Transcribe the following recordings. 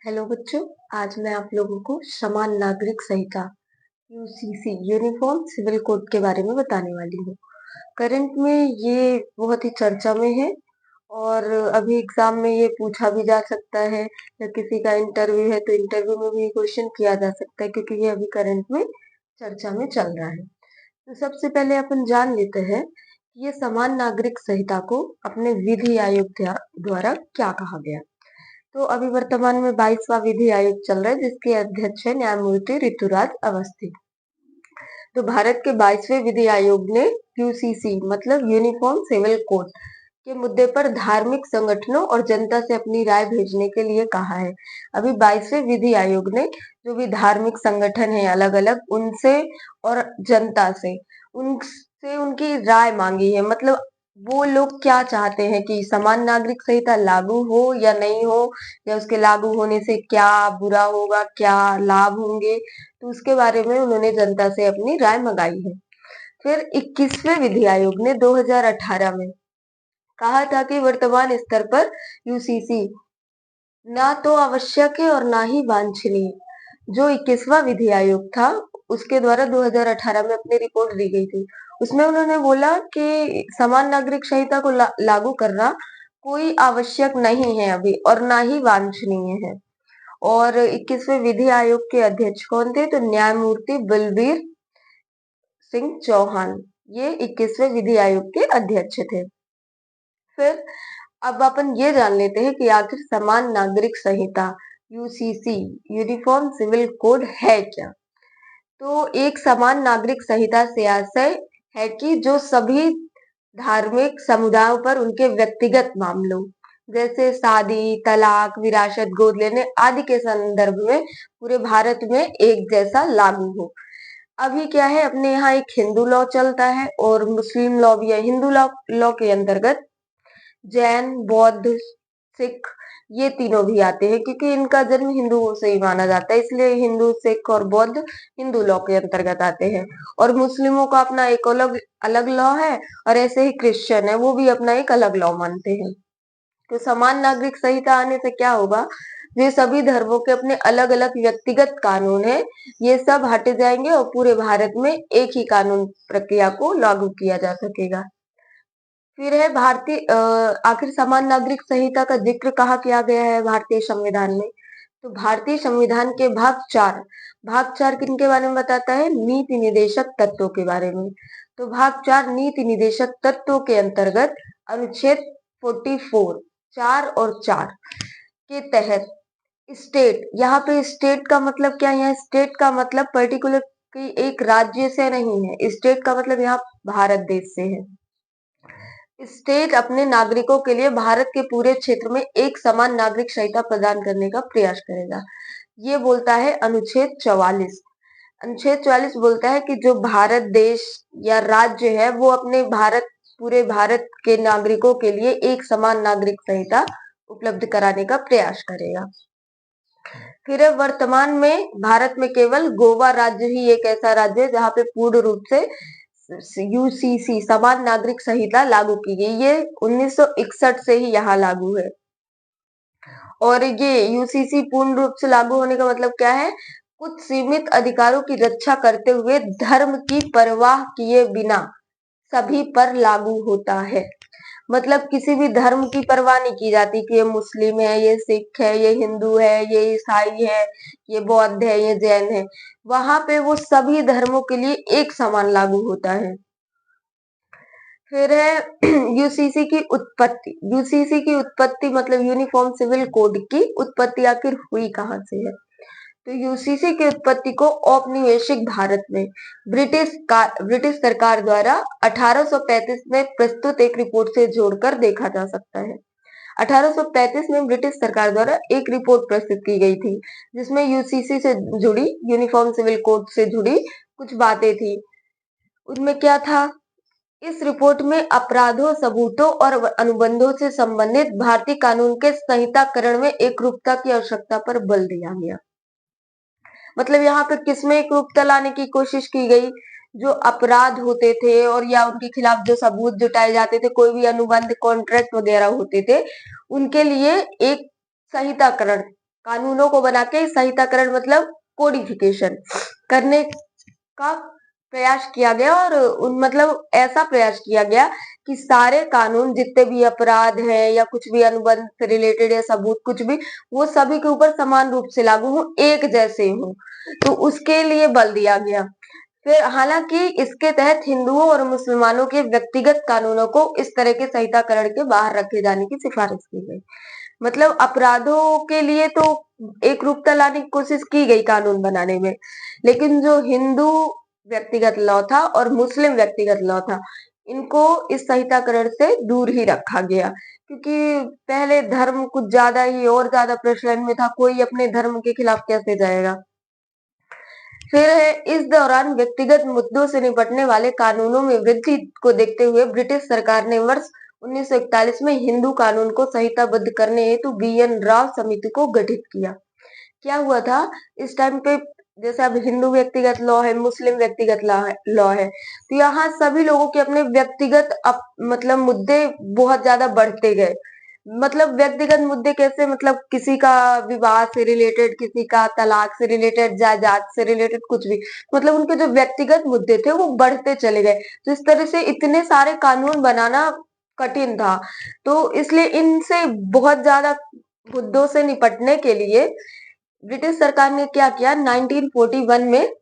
Hello बच्चों, आज मैं आप लोगों को समान नागरिक संहिता यूसीसी यूनिफॉर्म सिविल कोड के बारे में बताने वाली हूँ। करंट में ये बहुत ही चर्चा में है और अभी एग्जाम में ये पूछा भी जा सकता है या किसी का इंटरव्यू है तो इंटरव्यू में भी क्वेश्चन किया जा सकता है क्योंकि ये अभी करंट में चर्चा में चल रहा है। तो सबसे पहले अपन जान लेते हैं कि ये समान नागरिक संहिता को अपने विधि आयोग द्वारा क्या कहा गया। तो अभी वर्तमान में 22वां विधि आयोग चल रहा है जिसके अध्यक्ष है न्यायमूर्ति ऋतुराज अवस्थी। तो भारत के 22वें विधि आयोग ने यूसीसी मतलब यूनिफॉर्म सिविल कोड के मुद्दे पर धार्मिक संगठनों और जनता से अपनी राय भेजने के लिए कहा है। अभी 22वें विधि आयोग ने जो भी धार्मिक संगठन है अलग अलग उनसे और जनता से उनसे उनकी राय मांगी है। मतलब वो लोग क्या चाहते हैं कि समान नागरिक संहिता लागू हो या नहीं हो, या उसके लागू होने से क्या बुरा होगा, क्या लाभ होंगे, तो उसके बारे में उन्होंने जनता से अपनी राय मंगाई है। फिर 21वें विधि आयोग ने 2018 में कहा था कि वर्तमान स्तर पर यूसीसी ना तो आवश्यक है और ना ही वांछनीय। जो 21वां विधि आयोग था उसके द्वारा 2018 में अपनी रिपोर्ट दी गई थी। उसमें उन्होंने बोला कि समान नागरिक संहिता को लागू करना कोई आवश्यक नहीं है अभी और ना ही वांछनीय है। और 21वें विधि आयोग के अध्यक्ष कौन थे? तो न्यायमूर्ति बलबीर सिंह चौहान ये 21वें विधि आयोग के अध्यक्ष थे। फिर अब अपन ये जान लेते हैं कि आखिर समान नागरिक संहिता यूसीसी यूनिफॉर्म सिविल कोड है क्या। तो एक समान नागरिक संहिता से आशय है कि जो सभी धार्मिक समुदायों पर उनके व्यक्तिगत मामलों जैसे शादी, तलाक, विरासत, गोद लेने आदि के संदर्भ में पूरे भारत में एक जैसा लागू हो। अभी क्या है, अपने यहाँ एक हिंदू लॉ चलता है और मुस्लिम लॉ भी है। हिंदू लॉ के अंतर्गत जैन, बौद्ध, सिख ये तीनों भी आते हैं क्योंकि इनका जन्म हिंदुओं से ही माना जाता है, इसलिए हिंदू, सिख और बौद्ध हिंदू लॉ के अंतर्गत आते हैं। और मुस्लिमों का अपना एक अलग अलग लॉ है और ऐसे ही क्रिश्चियन है वो भी अपना एक अलग लॉ मानते हैं। तो समान नागरिक संहिता आने से क्या होगा, ये सभी धर्मों के अपने अलग अलग व्यक्तिगत कानून है, ये सब हटे जाएंगे और पूरे भारत में एक ही कानून प्रक्रिया को लागू किया जा सकेगा। फिर है भारतीय आखिर समान नागरिक संहिता का जिक्र कहाँ किया गया है भारतीय संविधान में। तो भारतीय संविधान के भाग 4 किनके बारे में बताता है? नीति निदेशक तत्वों के बारे में। तो भाग 4 नीति निदेशक तत्वों के अंतर्गत अनुच्छेद 44 4 और 4 के तहत स्टेट, यहाँ पे स्टेट का मतलब क्या है? यहाँ स्टेट का मतलब पर्टिकुलर की एक राज्य से नहीं है, स्टेट का मतलब यहाँ भारत देश से है। स्टेट अपने नागरिकों के लिए भारत के पूरे क्षेत्र में एक समान नागरिक संहिता प्रदान करने का प्रयास करेगा। ये बोलता है अनुच्छेद 44। अनुच्छेद 44 बोलता है कि जो भारत देश या राज्य है वो अपने पूरे भारत के नागरिकों के लिए एक समान नागरिक संहिता उपलब्ध कराने का प्रयास करेगा। फिर वर्तमान में भारत में केवल गोवा राज्य ही एक ऐसा राज्य है जहाँ पे पूर्ण रूप से यूसीसी समान नागरिक संहिता लागू की गई। ये 1961 से ही यहाँ लागू है। और ये यूसीसी पूर्ण रूप से लागू होने का मतलब क्या है? कुछ सीमित अधिकारों की रक्षा करते हुए धर्म की परवाह किए बिना सभी पर लागू होता है। मतलब किसी भी धर्म की परवाह नहीं की जाती कि ये मुस्लिम है, ये सिख है, ये हिंदू है, ये ईसाई है, ये बौद्ध है, ये जैन है, वहां पे वो सभी धर्मों के लिए एक समान लागू होता है। फिर है यूसीसी की उत्पत्ति। यूसीसी की उत्पत्ति मतलब यूनिफॉर्म सिविल कोड की उत्पत्ति आखिर हुई कहाँ से है? तो यूसीसी की उत्पत्ति को औपनिवेशिक भारत में ब्रिटिश सरकार द्वारा 1835 में प्रस्तुत एक रिपोर्ट से जोड़कर देखा जा सकता है। 1835 में ब्रिटिश सरकार द्वारा एक रिपोर्ट प्रस्तुत की गई थी जिसमें यूसीसी से जुड़ी, यूनिफॉर्म सिविल कोड से जुड़ी कुछ बातें थी। उनमें क्या था? इस रिपोर्ट में अपराधों, सबूतों और अनुबंधों से संबंधित भारतीय कानून के संहिताकरण में एकरूपता की आवश्यकता पर बल दिया गया। मतलब यहाँ पे किसमें एकरूपता लाने की कोशिश की गई? जो अपराध होते थे और या उनके खिलाफ जो सबूत जुटाए जाते थे, कोई भी अनुबंध, कॉन्ट्रैक्ट वगैरह होते थे, उनके लिए एक संहिताकरण कानूनों को बना के संहिताकरण मतलब कोडिफिकेशन करने का प्रयास किया गया और मतलब ऐसा प्रयास किया गया कि सारे कानून जितने भी अपराध हैं या कुछ भी अनुबंध से रिलेटेड या सबूत कुछ भी, वो सभी के ऊपर समान रूप से लागू हो, एक जैसे हो। तो उसके लिए बल दिया गया। फिर हालांकि इसके तहत हिंदुओं और मुसलमानों के व्यक्तिगत कानूनों को इस तरह के संहिताकरण के बाहर रखे जाने की सिफारिश की गई। मतलब अपराधों के लिए तो एक रूपता लाने की कोशिश की गई कानून बनाने में, लेकिन जो हिंदू व्यक्तिगत लॉ था और मुस्लिम व्यक्तिगत लॉ था, इनको इस संहिताकरण से दूर ही रखा गया, क्योंकि पहले धर्म कुछ ज्यादा ही और ज्यादा प्रचलन में था, कोई अपने धर्म के खिलाफ कैसे जाएगा। फिर है इस दौरान व्यक्तिगत मुद्दों से निपटने वाले कानूनों में वृद्धि को देखते हुए ब्रिटिश सरकार ने वर्ष 1941 में हिंदू कानून को संहिताबद्ध करने हेतु बी.एन. राव समिति को गठित किया। क्या हुआ था इस टाइम पे, जैसे अब हिंदू व्यक्तिगत लॉ है, मुस्लिम व्यक्तिगत लॉ है, तो यहाँ सभी लोगों के अपने व्यक्तिगत मतलब मुद्दे बहुत ज्यादा बढ़ते गए। मतलब व्यक्तिगत मुद्दे कैसे, मतलब किसी का विवाह से रिलेटेड, किसी का तलाक से रिलेटेड, जायदाद से रिलेटेड, कुछ भी, मतलब उनके जो व्यक्तिगत मुद्दे थे वो बढ़ते चले गए। तो इस तरह से इतने सारे कानून बनाना कठिन था। तो इसलिए इनसे बहुत ज्यादा मुद्दों से निपटने के लिए ब्रिटिश सरकार ने क्या किया, 1941 में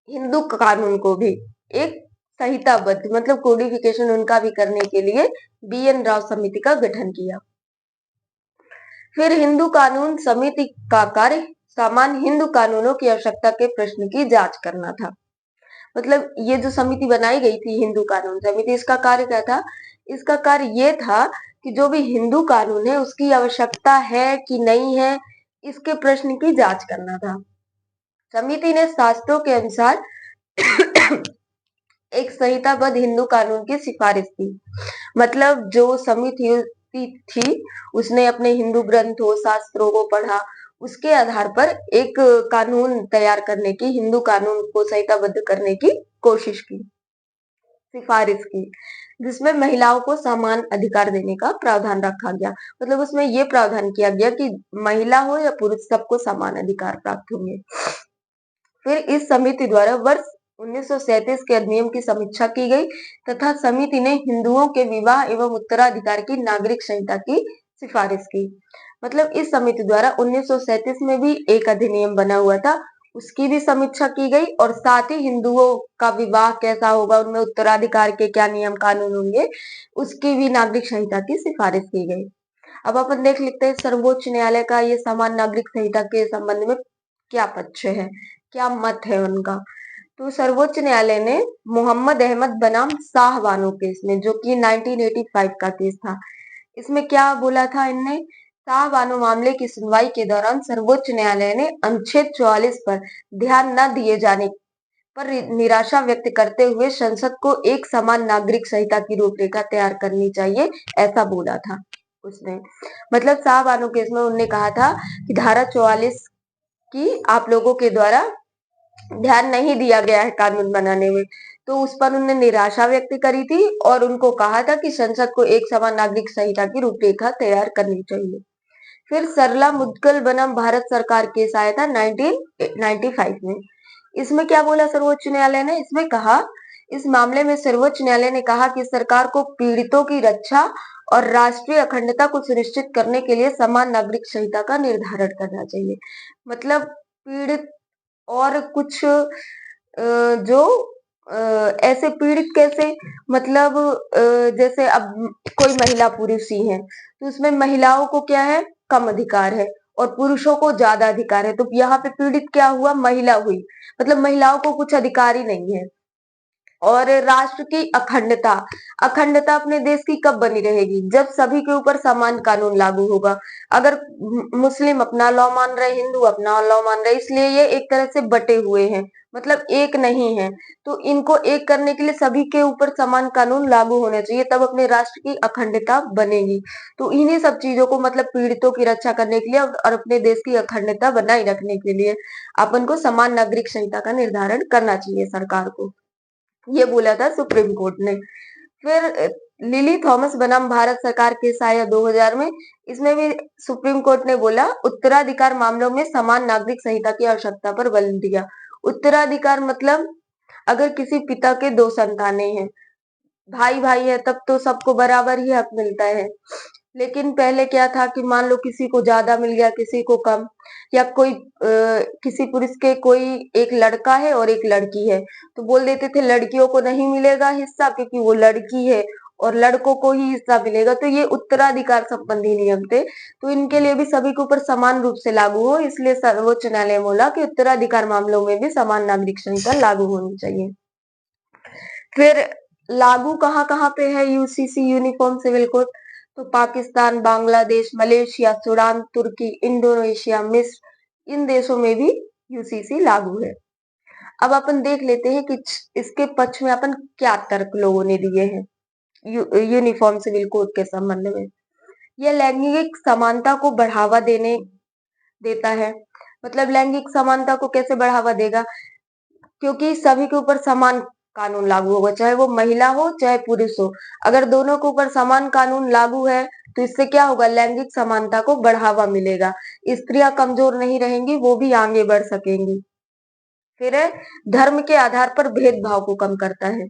हिंदू कानून को भी एक संहिताबद्ध मतलब कोडिफिकेशन उनका भी करने के लिए बी.एन. राव समिति का गठन किया। फिर हिंदू कानून समिति का कार्य सामान्य हिंदू कानूनों की आवश्यकता के प्रश्न की जांच करना था। मतलब ये जो समिति बनाई गई थी हिंदू कानून समिति, इसका कार्य क्या था? इसका कार्य ये था कि जो भी हिंदू कानून है उसकी आवश्यकता है कि नहीं है, इसके प्रश्न की जांच करना था। समिति ने शास्त्रों के अनुसार एक संहिताबद्ध हिंदू कानून की सिफारिश की। मतलब जो समिति थी उसने अपने हिंदू ग्रंथों शास्त्रों को पढ़ा, उसके आधार पर एक कानून तैयार करने की, हिंदू कानून को संहिताबद्ध करने की कोशिश की, सिफारिश की, जिसमें महिलाओं को समान अधिकार देने का प्रावधान रखा गया। मतलब उसमें यह प्रावधान किया गया कि महिला हो या पुरुष सबको समान अधिकार प्राप्त होंगे। फिर इस समिति द्वारा वर्ष 1937 के अधिनियम की समीक्षा की गई तथा समिति ने हिंदुओं के विवाह एवं उत्तराधिकार की नागरिक संहिता की सिफारिश की। मतलब इस समिति द्वारा 1937 में भी एक अधिनियम बना हुआ था, उसकी भी समीक्षा की गई और साथ ही हिंदुओं का विवाह कैसा होगा, उनमें उत्तराधिकार के क्या नियम कानून होंगे, उसकी भी नागरिक संहिता की सिफारिश की गई। अब अपन देख लेते हैं सर्वोच्च न्यायालय का ये समान नागरिक संहिता के संबंध में क्या पक्ष है, क्या मत है उनका। तो सर्वोच्च न्यायालय ने मोहम्मद अहमद बनाम शाह बानो केस में, जो कि 1985 का केस था, इसमें क्या बोला था इनने? शाह बानो मामले की सुनवाई के दौरान सर्वोच्च न्यायालय ने अनुच्छेद 44 पर ध्यान न दिए जाने पर निराशा व्यक्त करते हुए संसद को एक समान नागरिक संहिता की रूपरेखा तैयार करनी चाहिए, ऐसा बोला था उसने। मतलब शाह बानो केस में उन्होंने कहा था कि धारा 44 की आप लोगों के द्वारा ध्यान नहीं दिया गया है कानून बनाने में, तो उस पर उन्होंने निराशा व्यक्त करी थी और उनको कहा था कि संसद को एक समान नागरिक संहिता की रूपरेखा तैयार करनी चाहिए। फिर सरला मुद्गल बनाम भारत सरकार केस आया था 1995 में। इसमें क्या बोला सर्वोच्च न्यायालय ने? इसमें कहा, इस मामले में सर्वोच्च न्यायालय ने कहा कि सरकार को पीड़ितों की रक्षा और राष्ट्रीय अखंडता को सुनिश्चित करने के लिए समान नागरिक संहिता का निर्धारण करना चाहिए। मतलब पीड़ित और कुछ जो ऐसे पीड़ित कैसे, मतलब जैसे अब कोई महिला पुरुष ही है तो उसमें महिलाओं को क्या है, कम अधिकार है और पुरुषों को ज्यादा अधिकार है। तो यहाँ पे पीड़ित क्या हुआ, महिला हुई, मतलब महिलाओं को कुछ अधिकार ही नहीं है। और राष्ट्र की अखंडता, अखंडता अपने देश की कब बनी रहेगी? जब सभी के ऊपर समान कानून लागू होगा। अगर मुस्लिम अपना लॉ मान रहे, हिंदू अपना लॉ मान रहे, इसलिए ये एक तरह से बटे हुए हैं, मतलब एक नहीं है। तो इनको एक करने के लिए सभी के ऊपर समान कानून लागू होने चाहिए, तब अपने राष्ट्र की अखंडता बनेगी। तो इन्हीं सब चीजों को, मतलब पीड़ितों की रक्षा करने के लिए और अपने देश की अखंडता बनाए रखने के लिए अपन को समान नागरिक संहिता का निर्धारण करना चाहिए सरकार को, ये बोला था सुप्रीम कोर्ट ने। फिर लिली थॉमस बनाम भारत सरकार केस आया 2000 में। इसमें भी सुप्रीम कोर्ट ने बोला उत्तराधिकार मामलों में समान नागरिक संहिता की आवश्यकता पर बल दिया। उत्तराधिकार मतलब अगर किसी पिता के दो संतानें हैं, भाई भाई है, तब तो सबको बराबर ही हक मिलता है। लेकिन पहले क्या था कि मान लो किसी को ज्यादा मिल गया, किसी को कम, या कोई किसी पुरुष के कोई एक लड़का है और एक लड़की है, तो बोल देते थे लड़कियों को नहीं मिलेगा हिस्सा क्योंकि वो लड़की है, और लड़कों को ही हिस्सा मिलेगा। तो ये उत्तराधिकार संबंधी नियम थे, तो इनके लिए भी सभी के ऊपर समान रूप से लागू हो, इसलिए सर्वोच्च न्यायालय बोला कि उत्तराधिकार मामलों में भी समान नागरिक संहिता लागू होनी चाहिए। फिर लागू कहाँ कहाँ पे है यूसीसी यूनिफॉर्म सिविल कोड? तो पाकिस्तान, बांग्लादेश, मलेशिया, सूडान, तुर्की, इंडोनेशिया, मिस्र, इन देशों में भी यूसीसी लागू है। अब अपन देख लेते हैं कि इसके पक्ष में अपन क्या तर्क लोगों ने दिए हैं यूनिफॉर्म सिविल कोड के संबंध में। यह लैंगिक समानता को बढ़ावा देने देता है। मतलब लैंगिक समानता को कैसे बढ़ावा देगा? क्योंकि सभी के ऊपर समान कानून लागू होगा, चाहे वो महिला हो चाहे पुरुष हो। अगर दोनों के ऊपर समान कानून लागू है तो इससे क्या होगा? लैंगिक समानता को बढ़ावा मिलेगा। स्त्रियां कमजोर नहीं रहेंगी, वो भी आगे बढ़ सकेंगी। फिर है धर्म के आधार पर भेदभाव को कम करता है।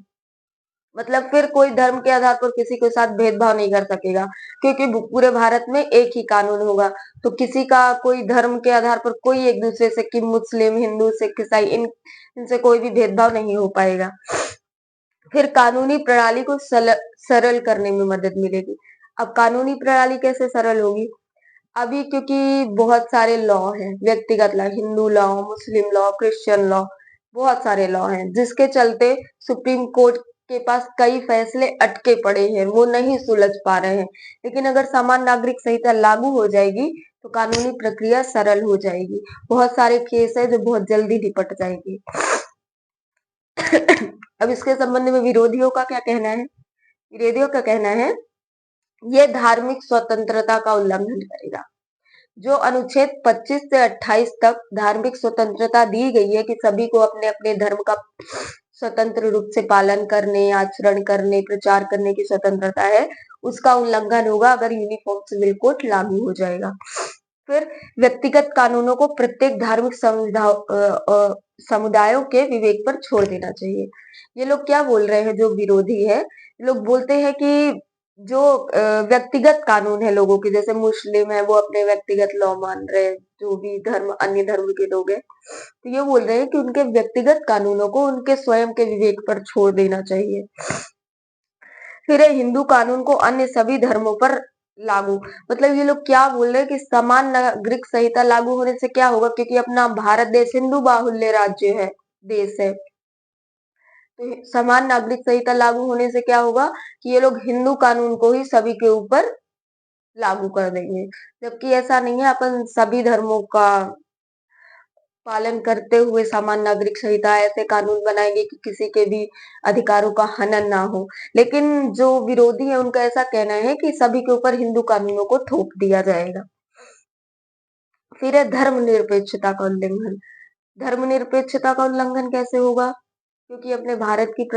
मतलब फिर कोई धर्म के आधार पर किसी के साथ भेदभाव नहीं कर सकेगा, क्योंकि पूरे भारत में एक ही कानून होगा। तो किसी का कोई धर्म के आधार पर कोई एक दूसरे से कि मुस्लिम, हिंदू, सिख, ईसाई, इनसे कोई भी भेदभाव नहीं हो पाएगा। फिर कानूनी प्रणाली को सरल करने में मदद मिलेगी। अब कानूनी प्रणाली कैसे सरल होगी? अभी क्योंकि बहुत सारे लॉ हैं, व्यक्तिगत लॉ, हिंदू लॉ, मुस्लिम लॉ, क्रिश्चियन लॉ, बहुत सारे लॉ हैं, जिसके चलते सुप्रीम कोर्ट के पास कई फैसले अटके पड़े हैं, वो नहीं सुलझ पा रहे हैं। लेकिन अगर समान नागरिक संहिता लागू हो जाएगी तो कानूनी प्रक्रिया सरल हो जाएगी। बहुत सारे केस है जो बहुत जल्दी निपट जाएंगे। अब इसके संबंध में विरोधियों का क्या कहना है? विरोधियों का कहना है ये धार्मिक स्वतंत्रता का उल्लंघन करेगा। जो अनुच्छेद 25 से 28 तक धार्मिक स्वतंत्रता दी गई है कि सभी को अपने अपने धर्म का स्वतंत्र रूप से पालन करने, आचरण करने, प्रचार करने की स्वतंत्रता है, उसका उल्लंघन होगा अगर यूनिफॉर्म सिविल कोड लागू हो जाएगा। फिर व्यक्तिगत कानूनों को प्रत्येक धार्मिक समुदायों के विवेक पर छोड़ देना चाहिए। ये लोग क्या बोल रहे हैं जो विरोधी है? लोग बोलते हैं कि जो व्यक्तिगत कानून है लोगों के, जैसे मुस्लिम है वो अपने व्यक्तिगत लॉ मान रहे हैं, जो भी धर्म अन्य धर्म के लोग हैं, तो ये बोल रहे हैं कि उनके व्यक्तिगत कानूनों को उनके स्वयं के विवेक पर छोड़ देना चाहिए। फिर है हिंदू कानून को अन्य सभी धर्मों पर लागू। मतलब ये लोग क्या बोल रहे हैं कि समान नागरिक संहिता लागू होने से क्या होगा, क्योंकि अपना भारत देश हिंदू बाहुल्य राज्य है, देश है, तो समान नागरिक संहिता लागू होने से क्या होगा कि ये लोग हिंदू कानून को ही सभी के ऊपर लागू कर देंगे। जबकि ऐसा नहीं है, अपन सभी धर्मों का पालन करते हुए समान नागरिक संहिता ऐसे कानून बनाएंगे कि किसी के भी अधिकारों का हनन ना हो। लेकिन जो विरोधी है उनका ऐसा कहना है कि सभी के ऊपर हिंदू कानूनों को थोप दिया जाएगा। फिर है धर्मनिरपेक्षता का उल्लंघन। धर्मनिरपेक्षता का उल्लंघन कैसे होगा? क्योंकि अपने भारत की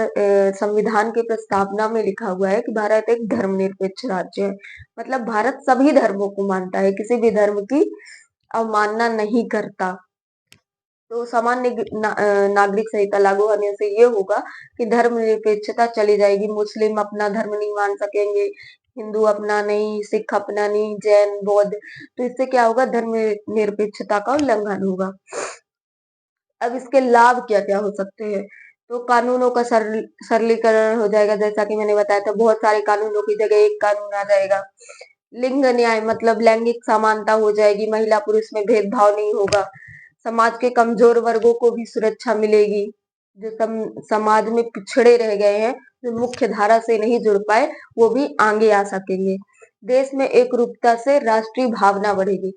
संविधान की प्रस्तावना में लिखा हुआ है कि भारत एक धर्मनिरपेक्ष राज्य है। मतलब भारत सभी धर्मों को मानता है, किसी भी धर्म की अवमानना नहीं करता। तो सामान्य नागरिक संहिता लागू होने से ये होगा कि धर्मनिरपेक्षता चली जाएगी। मुस्लिम अपना धर्म नहीं मान सकेंगे, हिंदू अपना नहीं, सिख अपना नहीं, जैन, बौद्ध, तो इससे क्या होगा? धर्म निरपेक्षता का उल्लंघन होगा। अब इसके लाभ क्या क्या हो सकते हैं? तो कानूनों का सरलीकरण हो जाएगा, जैसा कि मैंने बताया था, बहुत सारे कानूनों की जगह एक कानून आ जाएगा। लिंग न्याय मतलब लैंगिक समानता हो जाएगी, महिला पुरुष में भेदभाव नहीं होगा। समाज के कमजोर वर्गों को भी सुरक्षा मिलेगी, जो समाज में पिछड़े रह गए हैं, जो मुख्य धारा से नहीं जुड़ पाए, वो भी आगे आ सकेंगे। देश में एक रूपता से राष्ट्रीय भावना बढ़ेगी।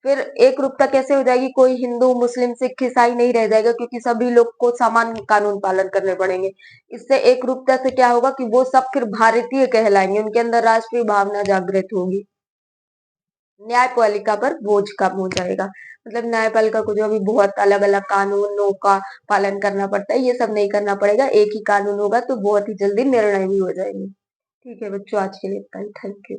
फिर एक रूपता कैसे हो जाएगी? कोई हिंदू, मुस्लिम, सिख, ईसाई नहीं रह जाएगा, क्योंकि सभी लोग को समान कानून पालन करने पड़ेंगे। इससे एक रूपता से क्या होगा कि वो सब फिर भारतीय कहलाएंगे, उनके अंदर राष्ट्रीय भावना जागृत होगी। न्यायपालिका पर बोझ कम हो जाएगा। मतलब न्यायपालिका को जो अभी बहुत अलग अलग कानूनों का पालन करना पड़ता है, ये सब नहीं करना पड़ेगा, एक ही कानून होगा तो बहुत ही जल्दी निर्णय भी हो जाएंगे। ठीक है बच्चों, आज के लिए इतना ही। Thank you.